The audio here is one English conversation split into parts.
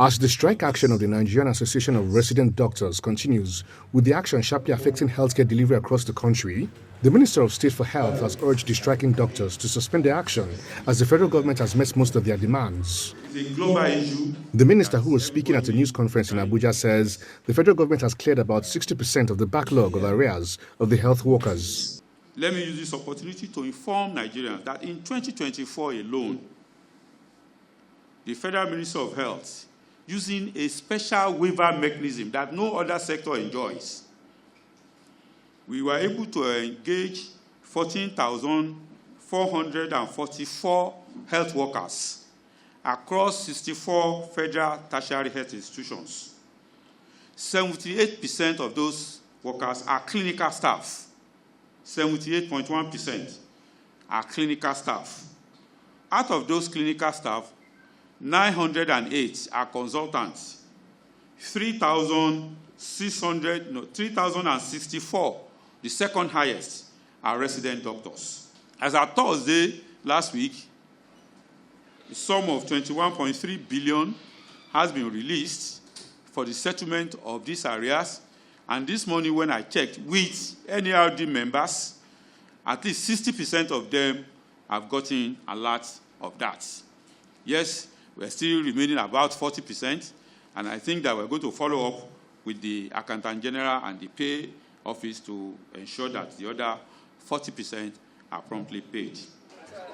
As the strike action of the Nigerian Association of Resident Doctors continues, with the action sharply affecting healthcare delivery across the country, the Minister of State for Health has urged the striking doctors to suspend their action as the federal government has met most of their demands. It's a global issue. The minister, who was speaking at a news conference in Abuja, says the federal government has cleared about 60% of the backlog of arrears of the health workers. Let me use this opportunity to inform Nigerians that in 2024 alone, the Federal Ministry of Health, using a special waiver mechanism that no other sector enjoys, we were able to engage 14,444 health workers across 64 federal tertiary health institutions. 78% of those workers are clinical staff. 78.1% are clinical staff. Out of those clinical staff, 908 are consultants. 3,064, the second highest, are resident doctors. As of Thursday last week, the sum of 21.3 billion has been released for the settlement of these arrears. And this morning, when I checked with NARD members, at least 60% of them have gotten a lot of that. Yes, we're still remaining about 40%, and I think that we're going to follow up with the Accountant General and the Pay Office to ensure that the other 40% are promptly paid.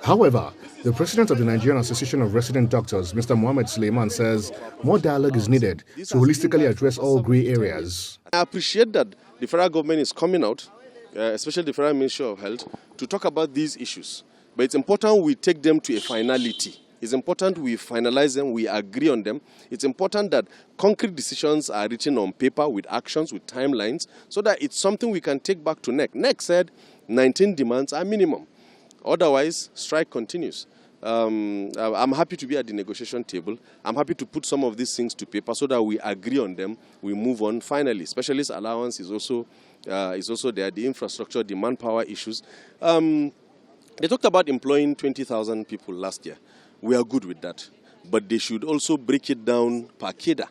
However, the president of the Nigerian Association of Resident Doctors, Mr. Mohammed Suleiman, says more dialogue is needed to holistically address all grey areas. I appreciate that the federal government is coming out, especially the Federal Ministry of Health, to talk about these issues. But it's important we take them to a finality. It's important we finalize them, we agree on them. It's important that concrete decisions are written on paper with actions, with timelines, so that it's something we can take back to NEC. NEC said 19 demands are minimum. Otherwise, strike continues. I'm happy to be at the negotiation table. I'm happy to put some of these things to paper so that we agree on them, we move on. Finally, specialist allowance is also there, the infrastructure, the manpower issues. They talked about employing 20,000 people last year. We are good with that. But they should also break it down per cadre,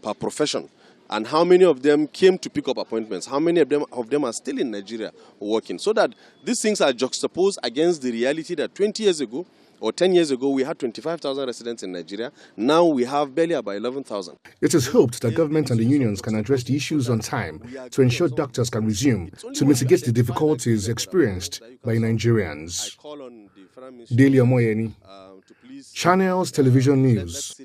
per profession. And how many of them came to pick up appointments? How many of them are still in Nigeria working? So that these things are juxtaposed against the reality that 20 years ago or 10 years ago, we had 25,000 residents in Nigeria. Now we have barely about 11,000. It is hoped that government and the unions can address the issues on time to ensure doctors can resume to mitigate the difficulties experienced by Nigerians. Daily Omoyeni, Channels Television News.